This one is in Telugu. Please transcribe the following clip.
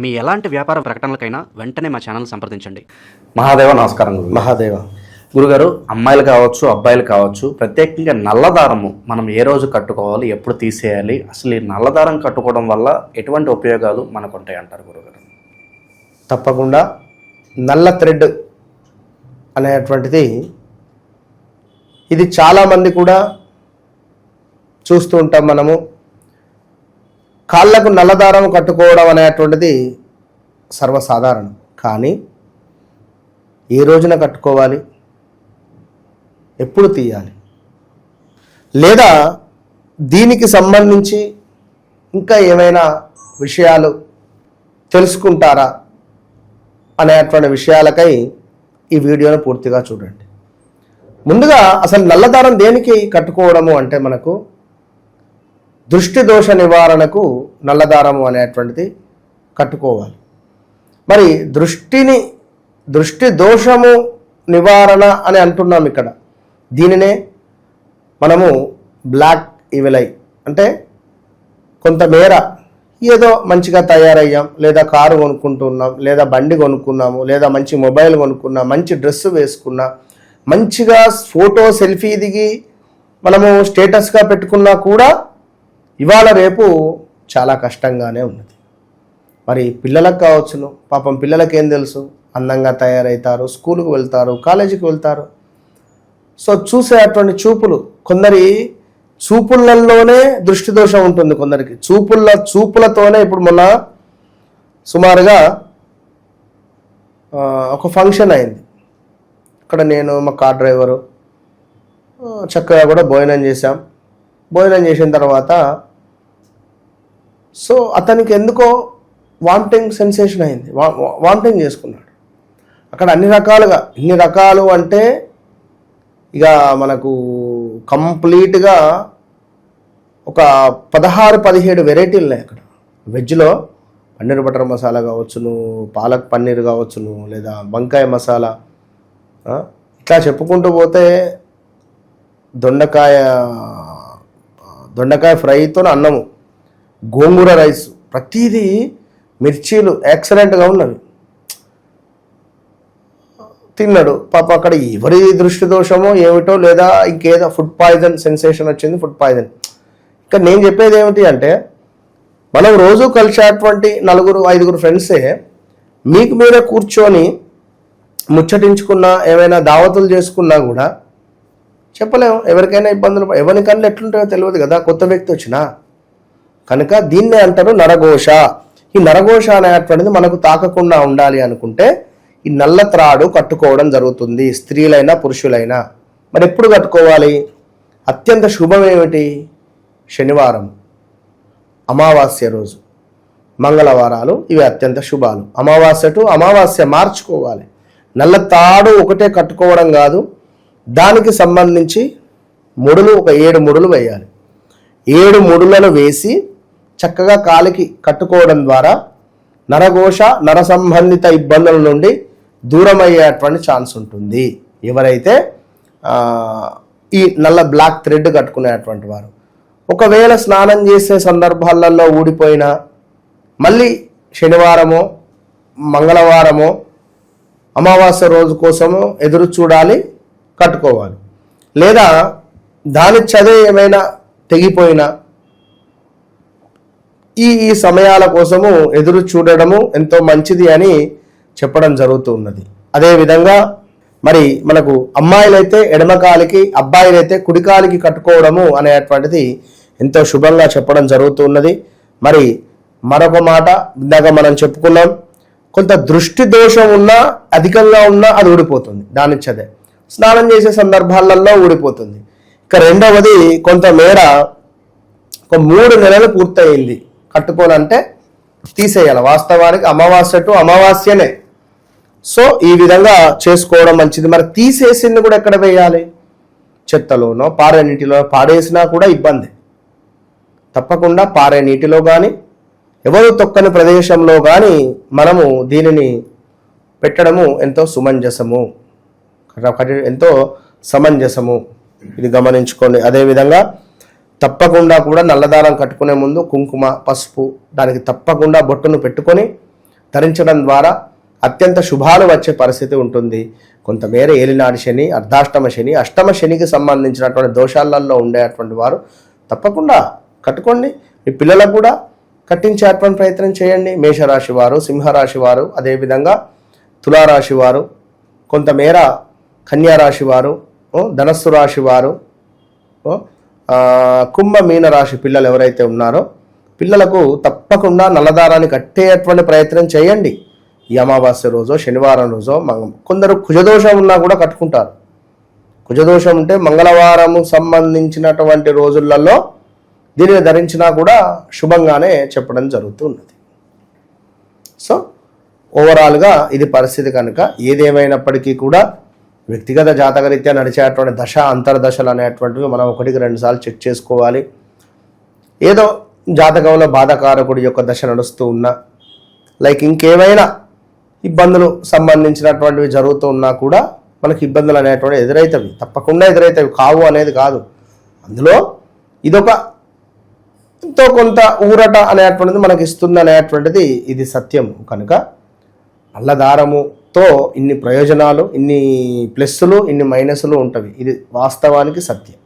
మీ ఎలాంటి వ్యాపార ప్రకటనలకైనా వెంటనే మా ఛానల్ సంప్రదించండి. మహాదేవ నమస్కారం. మహాదేవ గురుగారు, అమ్మాయిలు కావచ్చు అబ్బాయిలు కావచ్చు, ప్రత్యేకంగా నల్లదారము మనం ఏ రోజు కట్టుకోవాలి, ఎప్పుడు తీసేయాలి, అసలు ఈ నల్లదారం కట్టుకోవడం వల్ల ఎటువంటి ఉపయోగాలు మనకు ఉంటాయి అంటారు గురుగారు? తప్పకుండా నల్ల థ్రెడ్ అనేటువంటిది ఇది చాలామంది కూడా చూస్తూ ఉంటాం. మనము కాళ్ళకు నల్లదారం కట్టుకోవడం అనేటువంటిది సర్వసాధారణం. కానీ ఏ రోజున కట్టుకోవాలి, ఎప్పుడు తీయాలి, లేదా దీనికి సంబంధించి ఇంకా ఏమైనా విషయాలు తెలుసుకుంటారా అనేటువంటి విషయాలకై ఈ వీడియోను పూర్తిగా చూడండి. ముందుగా అసలు నల్లదారం దేనికి కట్టుకోవడము అంటే మనకు దృష్టి దోష నివారణకు నల్లదారము అనేటువంటిది కట్టుకోవాలి. మరి దృష్టి దోషము నివారణ అని అంటున్నాం ఇక్కడ. దీనినే మనము బ్లాక్ ఈవిల్ ఐ అంటే కొంతమేర ఏదో మంచిగా తయారయ్యాం, లేదా కారు కొనుక్కుంటున్నాం, లేదా బండి కొనుక్కున్నాము, లేదా మంచి మొబైల్ కొనుక్కున్నాం, మంచి డ్రెస్సు వేసుకున్నా, మంచిగా ఫోటో సెల్ఫీ దిగి మనము స్టేటస్గా పెట్టుకున్నా కూడా ఇవాళ రేపు చాలా కష్టంగానే ఉన్నది. మరి పిల్లలకు కావచ్చును, పాపం పిల్లలకి ఏం తెలుసు, అందంగా తయారవుతారు, స్కూల్కి వెళ్తారు, కాలేజీకి వెళ్తారు. సో చూసేటువంటి చూపులు, కొందరి చూపులలోనే దృష్టి దోషం ఉంటుంది, కొందరికి చూపులతోనే. ఇప్పుడు మొన్న సుమారుగా ఒక ఫంక్షన్ అయింది. అక్కడ నేను మా కార్ డ్రైవరు చక్కగా కూడా భోజనం చేశాం. భోజనం చేసిన తర్వాత సో అతనికి ఎందుకో వామిటింగ్ సెన్సేషన్ అయింది, వామిటింగ్ చేసుకున్నాడు. అక్కడ అన్ని రకాలు అంటే ఇక మనకు కంప్లీట్గా ఒక 16-17 వెరైటీలు ఉన్నాయి అక్కడ. వెజ్లో పన్నీర్ బటర్ మసాలా కావచ్చును, పాలక్ పన్నీర్ కావచ్చును, లేదా వంకాయ మసాలా, ఇట్లా చెప్పుకుంటూ పోతే దొండకాయ ఫ్రైతో అన్నము, గోంగూర రైస్, ప్రతిదీ మిర్చీలు ఎక్సలెంట్గా ఉన్నవి. తిన్నాడు పాప. అక్కడ ఎవరి దృష్టి దోషమో ఏమిటో, లేదా ఇంకేదో ఫుడ్ పాయిజన్ సెన్సేషన్ వచ్చింది, ఫుడ్ పాయిజన్. ఇంకా నేను చెప్పేది ఏమిటి అంటే, మనం రోజు కలిసేటువంటి 4-5 ఫ్రెండ్సే మీకు మీరే కూర్చొని ముచ్చటించుకున్నా, ఏమైనా దావతులు చేసుకున్నా కూడా చెప్పలేము. ఎవరికైనా ఇబ్బందులు, ఎవరికన్నా ఎట్లుంటాయో తెలియదు కదా కొత్త వ్యక్తి వచ్చినా. కనుక దీన్నే అంటారు నరఘోష. ఈ నరఘోష అనేటువంటిది మనకు తాకకుండా ఉండాలి అనుకుంటే ఈ నల్ల త్రాడు కట్టుకోవడం జరుగుతుంది, స్త్రీలైనా పురుషులైనా. మరి ఎప్పుడు కట్టుకోవాలి? అత్యంత శుభం ఏమిటి? శనివారం, అమావాస్య రోజు, మంగళవారాలు, ఇవి అత్యంత శుభాలు. అమావాస్య టు అమావాస్య మార్చుకోవాలి. నల్ల తాడు ఒకటే కట్టుకోవడం కాదు, దానికి సంబంధించి ముడులు ఒక 7 ముడులు వేయాలి. 7 ముడులను వేసి చక్కగా కాలికి కట్టుకోవడం ద్వారా నరఘోష, నర సంబంధిత ఇబ్బందుల నుండి దూరమయ్యేటువంటి ఛాన్స్ ఉంటుంది. ఎవరైతే ఈ నల్ల బ్లాక్ థ్రెడ్ కట్టుకునేటువంటి వారు ఒకవేళ స్నానం చేసే సందర్భాలలో ఊడిపోయినా మళ్ళీ శనివారమో మంగళవారమో అమావాస్య రోజు కోసమో ఎదురు చూడాలి, కట్టుకోవాలి. లేదా దాని చదే ఏమైనా తెగిపోయినా ఈ సమయాల కోసము ఎదురు చూడడము ఎంతో మంచిది అని చెప్పడం జరుగుతూ ఉన్నది. అదేవిధంగా మరి మనకు అమ్మాయిలైతే ఎడమకాలికి, అబ్బాయిలైతే కుడికాలికి కట్టుకోవడము అనేటువంటిది ఎంతో శుభంగా చెప్పడం జరుగుతూ ఉన్నది. మరి మరొక మాట ఇందాక మనం చెప్పుకున్నాం, కొంత దృష్టి దోషం ఉన్నా, అధికంగా ఉన్నా అది ఊడిపోతుంది, దానిచ్చదే స్నానం చేసే సందర్భాలలో ఊడిపోతుంది. ఇక రెండవది, కొంతమేర ఒక 3 నెలలు పూర్తయింది కట్టుకోనంటే తీసేయాలి. వాస్తవానికి అమావాస్య టు అమావాస్యనే. సో ఈ విధంగా చేసుకోవడం మంచిది. మరి తీసేసింది కూడా ఎక్కడ వేయాలి? చెత్తలోనో పారే నీటిలో. పాడేసినా కూడా ఇబ్బంది. తప్పకుండా పారే నీటిలో కానీ, ఎవరు తొక్కని ప్రదేశంలో కానీ మనము దీనిని పెట్టడము ఎంతో సమంజసము. ఇది గమనించుకోండి. అదేవిధంగా తప్పకుండా కూడా నల్లదారం కట్టుకునే ముందు కుంకుమ, పసుపు, దానికి తప్పకుండా బొట్టును పెట్టుకొని ధరించడం ద్వారా అత్యంత శుభాలు వచ్చే పరిస్థితి ఉంటుంది. కొంతమేర ఏలినాడి శని, అర్ధాష్టమ శని, అష్టమ శనికి సంబంధించినటువంటి దోషాలలో ఉండేటువంటి వారు తప్పకుండా కట్టుకోండి. మీ పిల్లలకు కూడా కట్టించేటువంటి ప్రయత్నం చేయండి. మేషరాశి వారు, సింహరాశి వారు, అదేవిధంగా తులారాశి వారు, కొంతమేర కన్యారాశి వారు, ధనస్సు రాశి వారు, కుంభ మీన రాశి పిల్లలు ఎవరైతే ఉన్నారో పిల్లలకు తప్పకుండా నల్లదారాన్ని కట్టేటువంటి ప్రయత్నం చేయండి. ఈ అమావాస్య రోజో శనివారం రోజో కొందరు కుజదోషం ఉన్నా కూడా కట్టుకుంటారు. కుజదోషం ఉంటే మంగళవారము సంబంధించినటువంటి రోజులలో దీనిని ధరించినా కూడా శుభంగానే చెప్పడం జరుగుతున్నది. సో ఓవరాల్గా ఇది పరిస్థితి కనుక ఏదేమైనప్పటికీ కూడా వ్యక్తిగత జాతకరీత్యా నడిచేటువంటి దశ అంతర్దశలు అనేటువంటివి మనం 1-2 సార్లు చెక్ చేసుకోవాలి. ఏదో జాతకంలో బాధాకారకుడి యొక్క దశ నడుస్తూ ఉన్నా, లైక్ ఇంకేమైనా ఇబ్బందులు సంబంధించినటువంటివి జరుగుతూ ఉన్నా కూడా మనకి ఇబ్బందులు అనేటువంటివి ఎదురవుతాయి, తప్పకుండా ఎదురవుతాయి, కావు అనేది కాదు. అందులో ఇదొక ఎంతో కొంత ఊరట అనేటువంటిది మనకి ఇస్తుంది అనేటువంటిది ఇది సత్యం కనుక నల్లదారముతో ఇన్ని ప్రయోజనాలు, ఇన్ని ప్లస్సులు, ఇన్ని మైనస్లు ఉంటవి. ఇది వాస్తవానికి సత్యం.